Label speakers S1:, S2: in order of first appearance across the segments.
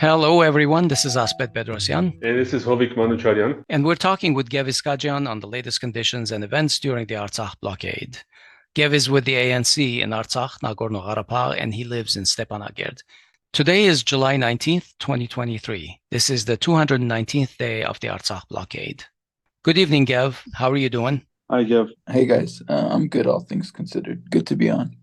S1: Hello, everyone. This is Asbed Bedrossian.
S2: And this is Hovik Manucharyan.
S1: And we're talking with Gev Iskajyan on the latest conditions and events during the Artsakh Blockade. Gev is with the ANC in Artsakh, Nagorno-Karabakh, and he lives in Stepanakert. Today is July 19th, 2023. This is the 219th day of the Artsakh Blockade. Good evening, Gev. How are you doing?
S3: Hi, Gev.
S4: Hey, guys. I'm good, all things considered. Good to be on.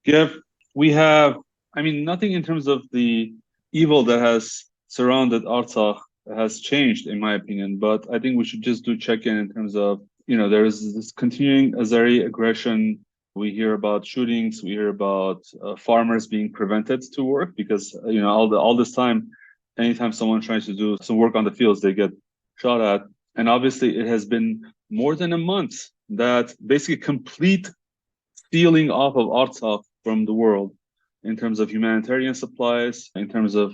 S3: Gev, we have, nothing in terms of the evil that has surrounded Artsakh has changed, in my opinion, but I think we should just do check-in in terms of, there is this continuing Azeri aggression. We hear about shootings. We hear about farmers being prevented to work because, all this time, anytime someone tries to do some work on the fields, they get shot at. And obviously, it has been more than a month that basically complete stealing off of Artsakh from the world in terms of humanitarian supplies, in terms of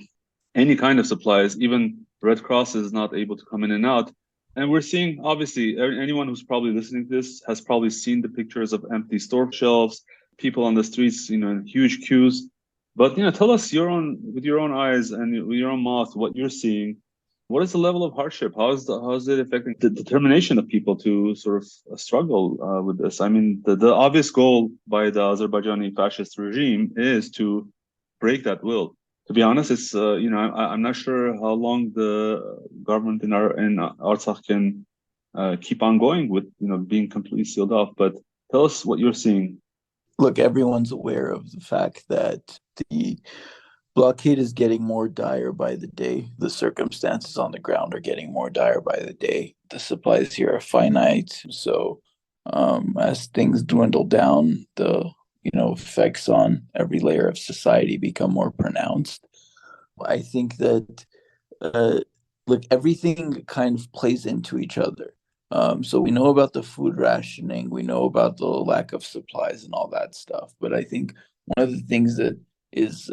S3: any kind of supplies. Even Red Cross is not able to come in and out. And we're seeing, obviously, anyone who's probably listening to this has probably seen the pictures of empty store shelves, people on the streets, in huge queues. But, tell us with your own eyes and with your own mouth what you're seeing. What is the level of hardship? How is it affecting the determination of people to sort of struggle with this? The obvious goal by the Azerbaijani fascist regime is to break that will. To be honest, it's I'm not sure how long the government in Artsakh can keep on going with being completely sealed off. But tell us what you're seeing.
S4: Look, everyone's aware of the fact that the blockade is getting more dire by the day. The circumstances on the ground are getting more dire by the day. The supplies here are finite. So as things dwindle down, the effects on every layer of society become more pronounced. I think that everything kind of plays into each other. So we know about the food rationing, we know about the lack of supplies and all that stuff. But I think one of the things that is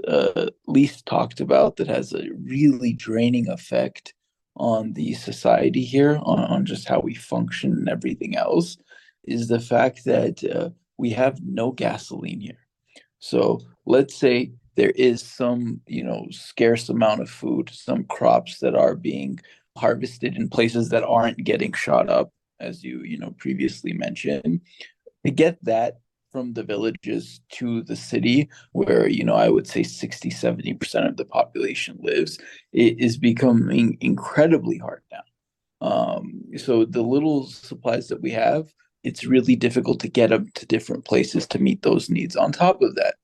S4: least talked about that has a really draining effect on the society here, on just how we function and everything else, is the fact that we have no gasoline here. So let's say there is some, scarce amount of food, some crops that are being harvested in places that aren't getting shot up, as you previously mentioned. To get that from the villages to the city where, I would say 60-70% of the population lives, it is becoming incredibly hard now. So the little supplies that we have, it's really difficult to get them to different places to meet those needs. On top of that,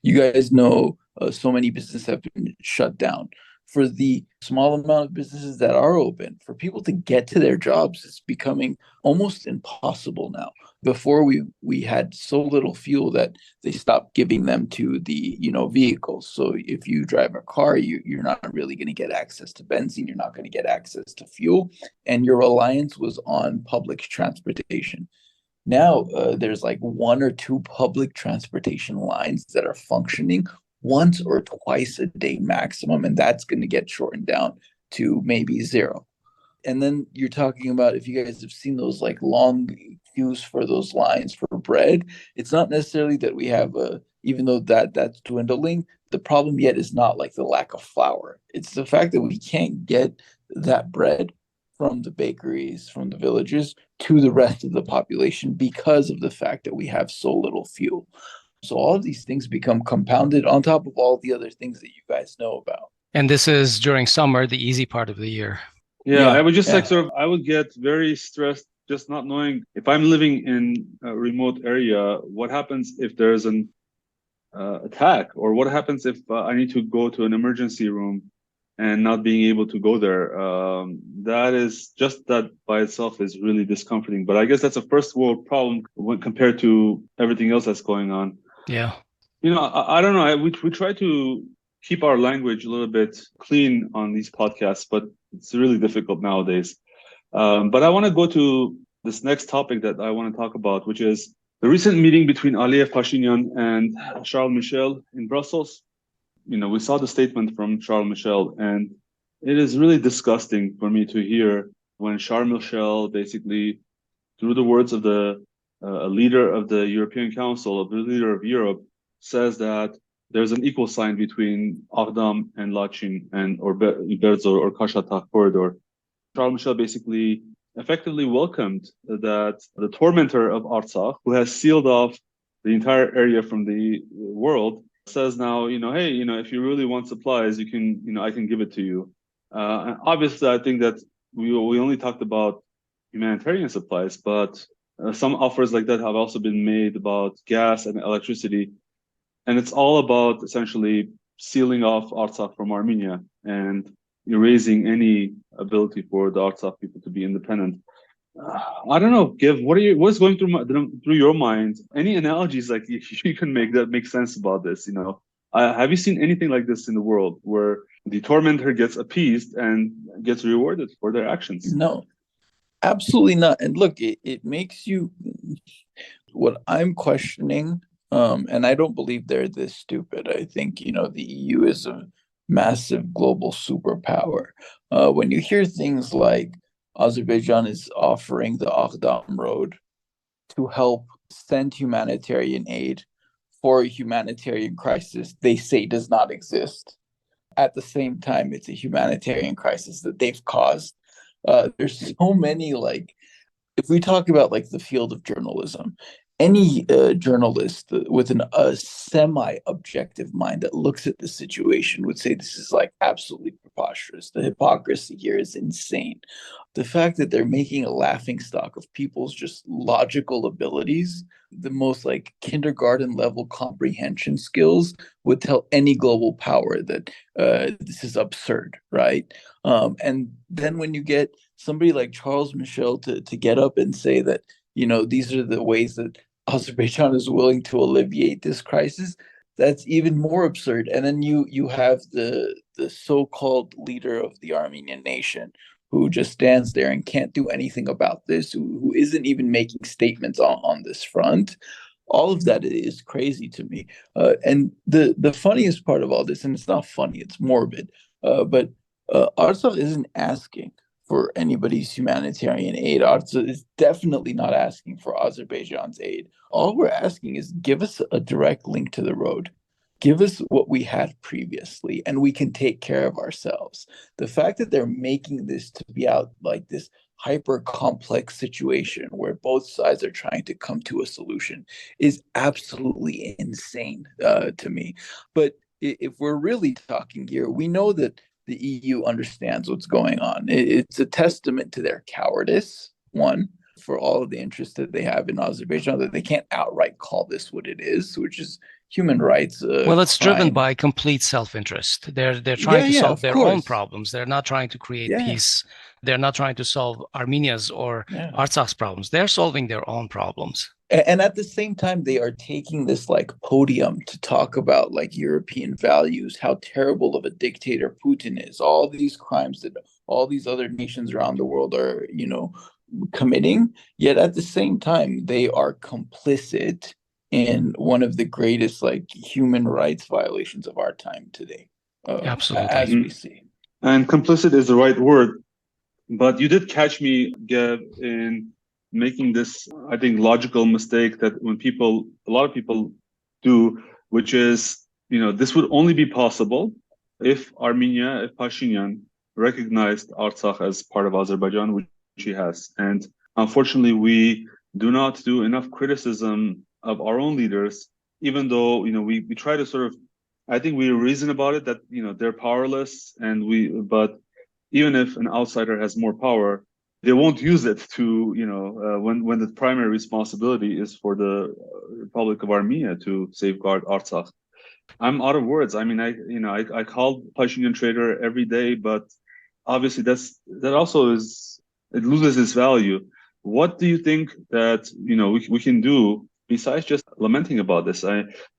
S4: you guys know so many businesses have been shut down. For the small amount of businesses that are open, for people to get to their jobs, it's becoming almost impossible now. Before we had so little fuel that they stopped giving them to the vehicles. So if you drive a car, you're not really going to get access to benzene. You're not going to get access to fuel, and your reliance was on public transportation. Now there's like one or two public transportation lines that are functioning once or twice a day maximum, and that's going to get shortened down to maybe zero. And then you're talking about, if you guys have seen those like long queues for those lines for bread, it's not necessarily that we have even though that's dwindling, the problem yet is not like the lack of flour. It's the fact that we can't get that bread from the bakeries, from the villages to the rest of the population because of the fact that we have so little fuel. So all of these things become compounded on top of all the other things that you guys know about.
S1: And this is during summer, the easy part of the year.
S3: Yeah, I would just I would get very stressed just not knowing if I'm living in a remote area, what happens if there's an attack, or what happens if I need to go to an emergency room and not being able to go there. That by itself is really discomforting. But I guess that's a first world problem when compared to everything else that's going on.
S1: Yeah.
S3: I don't know. We try to keep our language a little bit clean on these podcasts, but it's really difficult nowadays. But I want to go to this next topic that I want to talk about, which is the recent meeting between Aliyev Pashinyan and Chales Michel in Brussels. We saw the statement from Chales Michel, and it is really disgusting for me to hear when Chales Michel, basically, through the words of the leader of the European Council, of the leader of Europe, says that there's an equal sign between Aghdam and Lachin or Berzor or Kashatagh corridor. Chales Michel basically effectively welcomed that the tormentor of Artsakh, who has sealed off the entire area from the world, says now, hey, if you really want supplies, you can, I can give it to you. And obviously, I think that we only talked about humanitarian supplies, but some offers like that have also been made about gas and electricity. And it's all about essentially sealing off Artsakh from Armenia and erasing any ability for the Artsakh people to be independent. I don't know, Gev, what's going through your mind? Any analogies like you can make that make sense about this? Have you seen anything like this in the world where the tormentor gets appeased and gets rewarded for their actions?
S4: No, absolutely not. And look, it makes you, what I'm questioning, and I don't believe they're this stupid. I think, the EU is a massive global superpower. When you hear things like Azerbaijan is offering the Aghdam road to help send humanitarian aid for a humanitarian crisis they say does not exist. At the same time, it's a humanitarian crisis that they've caused. There's so many, if we talk about the field of journalism, any journalist with a semi-objective mind that looks at the situation would say this is absolutely preposterous. The hypocrisy here is insane. The fact that they're making a laughingstock of people's just logical abilities, the most kindergarten level comprehension skills would tell any global power that this is absurd, right? And then when you get somebody like Chales Michel to get up and say that, these are the ways that Azerbaijan is willing to alleviate this crisis, that's even more absurd. And then you have the so-called leader of the Armenian nation who just stands there and can't do anything about this, who isn't even making statements on this front. All of that is crazy to me. And the funniest part of all this, and it's not funny, it's morbid, but Artsakh isn't asking for anybody's humanitarian aid. Artsakh is definitely not asking for Azerbaijan's aid. All we're asking is give us a direct link to the road. Give us what we had previously, and we can take care of ourselves. The fact that they're making this to be out like this hyper complex situation where both sides are trying to come to a solution is absolutely insane to me. But if we're really talking here, we know that the EU understands what's going on. It's a testament to their cowardice, one, for all of the interest that they have in Azerbaijan, that they can't outright call this what it is, which is human rights.
S1: Well, it's
S4: crime.
S1: driven by complete self-interest. They're trying to solve their own problems. They're not trying to create peace. They're not trying to solve Armenia's or Artsakh's problems. They're solving their own problems.
S4: And at the same time, they are taking this podium to talk about European values, how terrible of a dictator Putin is, all these crimes that all these other nations around the world are, committing. Yet at the same time, they are complicit in one of the greatest human rights violations of our time today.
S1: Absolutely.
S4: As we see.
S3: And complicit is the right word. But you did catch me, Gev, in making this, I think, logical mistake that a lot of people do, which is, this would only be possible if Pashinyan recognized Artsakh as part of Azerbaijan, which he has. And unfortunately, we do not do enough criticism of our own leaders, even though, we try to I think we reason about it that, they're powerless but even if an outsider has more power, they won't use it to, when the primary responsibility is for the Republic of Armenia to safeguard Artsakh. I'm out of words. I mean, I called Pashinyan traitor every day, but obviously that also it loses its value. What do you think that, we can do besides just lamenting about this?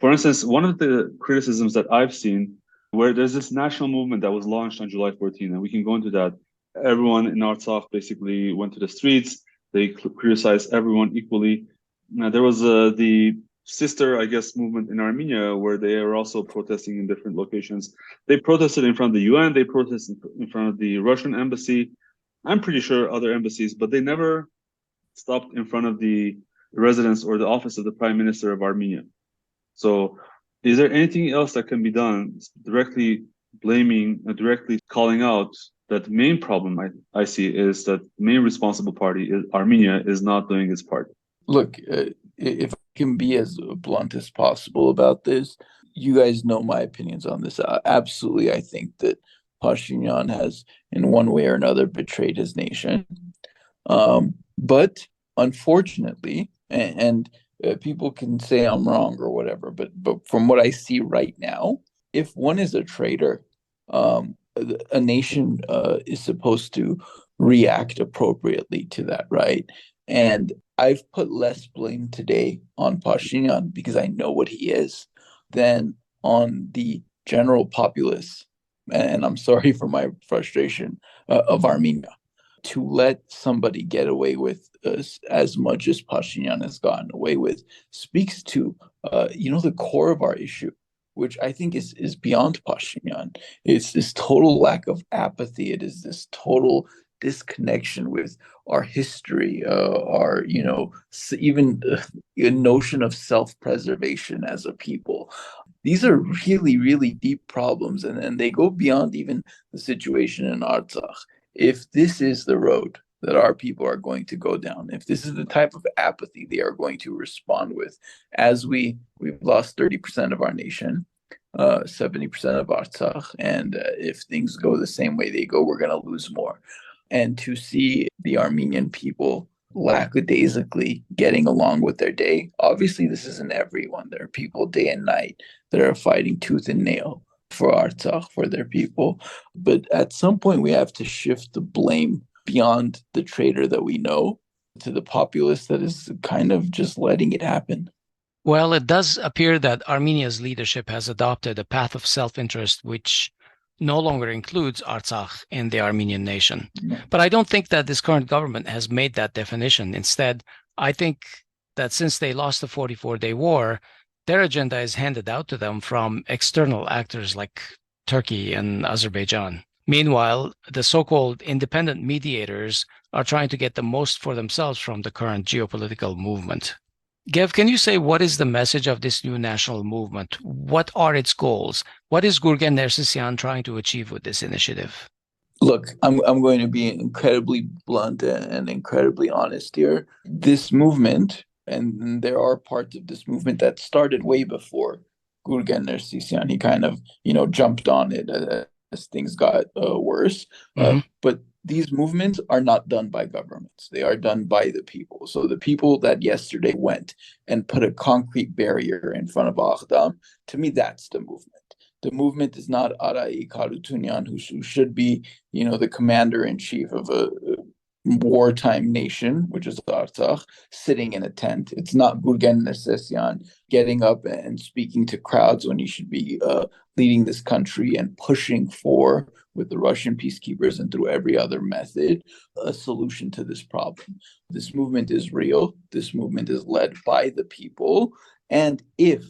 S3: For instance, one of the criticisms that I've seen, where there's this national movement that was launched on July 14, and we can go into that. Everyone in Artsakh basically went to the streets. They criticized everyone equally. Now, there was the sister, I guess, movement in Armenia where they are also protesting in different locations. They protested in front of the UN. They protested in front of the Russian embassy. I'm pretty sure other embassies, but they never stopped in front of the residence or the office of the Prime Minister of Armenia. So Is there anything else that can be done directly directly calling out that the main problem I see is that the main responsible party, is Armenia, is not doing its part?
S4: Look, if I can be as blunt as possible about this, you guys know my opinions on this. Absolutely, I think that Pashinyan has, in one way or another, betrayed his nation. But unfortunately, and people can say I'm wrong or whatever, but from what I see right now, if one is a traitor, a nation is supposed to react appropriately to that, right? And I've put less blame today on Pashinyan because I know what he is than on the general populace. And I'm sorry for my frustration of Armenia. To let somebody get away with as much as Pashinyan has gotten away with speaks to the core of our issue, which I think is beyond Pashinyan. It's this total lack of apathy. It is this total disconnection with our history, our even a notion of self-preservation as a people. These are really, really deep problems, and they go beyond even the situation in Artsakh. If this is the road that our people are going to go down, if this is the type of apathy they are going to respond with, as we've lost 30% of our nation, 70% of Artsakh, and if things go the same way they go, we're going to lose more. And to see the Armenian people lackadaisically getting along with their day, obviously this isn't everyone. There are people day and night that are fighting tooth and nail for Artsakh, for their people. But at some point, we have to shift the blame beyond the traitor that we know to the populace that is kind of just letting it happen.
S1: Well, it does appear that Armenia's leadership has adopted a path of self-interest which no longer includes Artsakh in the Armenian nation.
S4: No.
S1: But I don't think that this current government has made that definition. Instead, I think that since they lost the 44-day war, their agenda is handed out to them from external actors like Turkey and Azerbaijan. Meanwhile, the so-called independent mediators are trying to get the most for themselves from the current geopolitical movement. Gev, can you say what is the message of this new national movement? What are its goals? What is Gurgen Nersisyan trying to achieve with this initiative?
S4: Look, I'm going to be incredibly blunt and incredibly honest here. This movement, and there are parts of this movement that started way before Gurgen Nersisyan. He kind of, jumped on it as things got worse. But these movements are not done by governments. They are done by the people. So the people that yesterday went and put a concrete barrier in front of Aghdam, to me, that's the movement. The movement is not Artsakh Harutyunyan, who should be, the commander-in-chief of a wartime nation, which is Artsakh, sitting in a tent. It's not Gurgen Nersisyan getting up and speaking to crowds when he should be leading this country and pushing for, with the Russian peacekeepers and through every other method, a solution to this problem. This movement is real. This movement is led by the people. And if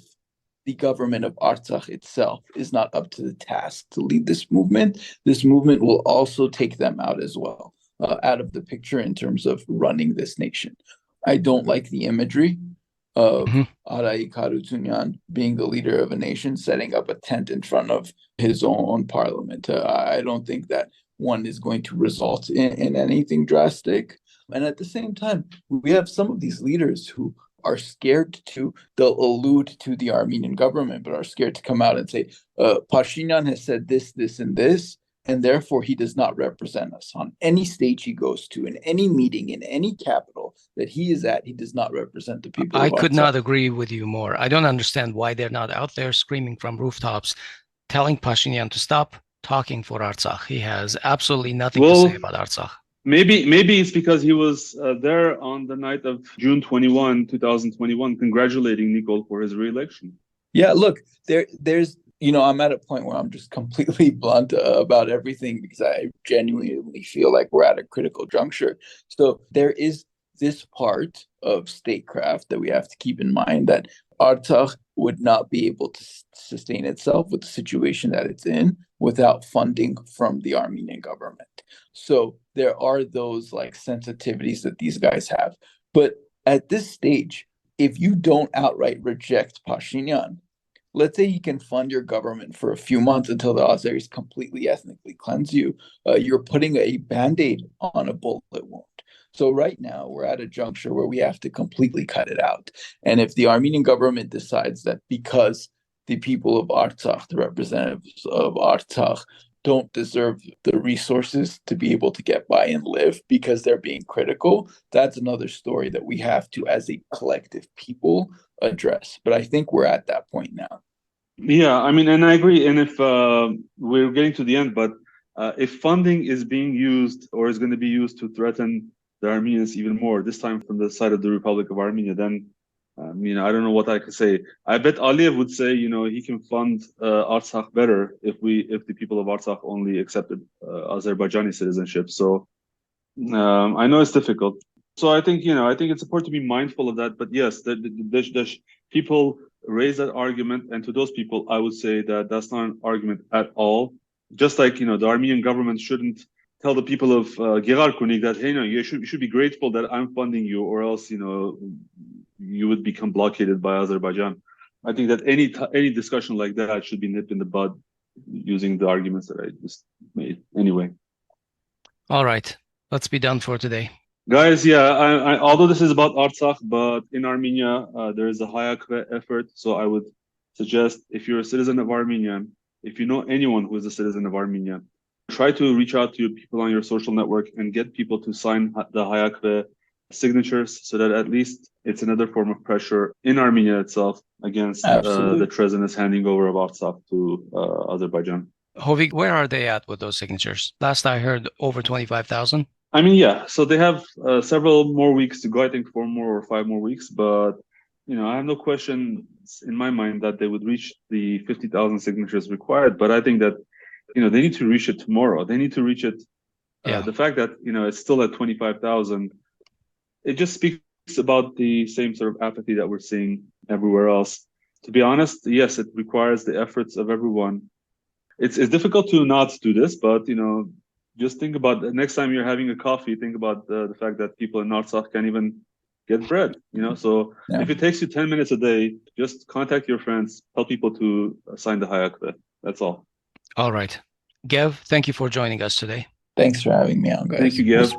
S4: the government of Artsakh itself is not up to the task to lead this movement will also take them out as well, out of the picture in terms of running this nation. I don't like the imagery of Artsakh Harutyunyan being the leader of a nation, setting up a tent in front of his own parliament. I don't think that one is going to result in anything drastic. And at the same time, we have some of these leaders who are scared they'll allude to the Armenian government, but are scared to come out and say, Pashinyan has said this, this, and this, and therefore he does not represent us. On any stage he goes to, in any meeting, in any capital that he is at, he does not represent the people
S1: I
S4: of
S1: could
S4: Artsakh.
S1: not agree with you more. I don't understand why they're not out there screaming from rooftops, telling Pashinyan to stop talking for Artsakh. He has absolutely nothing to say about Artsakh.
S3: Maybe it's because he was there on the night of June 21, 2021, congratulating Nikol for his re-election.
S4: Yeah, look, there's, I'm at a point where I'm just completely blunt about everything because I genuinely feel like we're at a critical juncture. So there is this part of statecraft that we have to keep in mind, that Artsakh would not be able to sustain itself with the situation that it's in without funding from the Armenian government. So there are those sensitivities that these guys have. But at this stage, if you don't outright reject Pashinyan, let's say he can fund your government for a few months until the Azeris completely ethnically cleanse you. You're putting a Band-Aid on a bullet wound. So right now we're at a juncture where we have to completely cut it out. And if the Armenian government decides that because the people of Artsakh, the representatives of Artsakh, don't deserve the resources to be able to get by and live because they're being critical, that's another story that we have to, as a collective people, address. But I think we're at that point now.
S3: Yeah, I mean, and I agree. And if we're getting to the end, but if funding is being used or is going to be used to threaten the Armenians even more, this time from the side of the Republic of Armenia, then I don't know what I could say. I bet Aliyev would say, he can fund Artsakh better if the people of Artsakh only accepted Azerbaijani citizenship. So I know it's difficult. So I think it's important to be mindful of that. But yes, the people raise that argument, and to those people, I would say that that's not an argument at all. Just like the Armenian government shouldn't tell the people of Gegarkunik that, hey, you should be grateful that I'm funding you, or else you would become blockaded by Azerbaijan. I think that any discussion like that should be nipped in the bud using the arguments that I just made. Anyway.
S1: All right, let's be done for today.
S3: Guys, yeah, although this is about Artsakh, but in Armenia, there is a HayaQve effort. So I would suggest, if you're a citizen of Armenia, if you know anyone who is a citizen of Armenia, try to reach out to people on your social network and get people to sign the HayaQve signatures, so that at least it's another form of pressure in Armenia itself against the treasonous handing over of Artsakh to Azerbaijan.
S1: Hovik, where are they at with those signatures? Last I heard, over 25,000.
S3: I mean, yeah, so they have several more weeks to go, I think 4 more or 5 more weeks, but I have no question in my mind that they would reach the 50,000 signatures required, but I think that they need to reach it tomorrow. They need to reach it. The fact that it's still at 25,000, it just speaks about the same sort of apathy that we're seeing everywhere else. To be honest, yes, it requires the efforts of everyone. It's difficult to not do this, but just think about the next time you're having a coffee, think about the fact that people in Artsakh can't even get bread, So if it takes you 10 minutes a day, just contact your friends, tell people to sign the HayaQve. That's all.
S1: All right. Gev, thank you for joining us today.
S4: Thanks for having me on, guys.
S3: Thank you, Gev.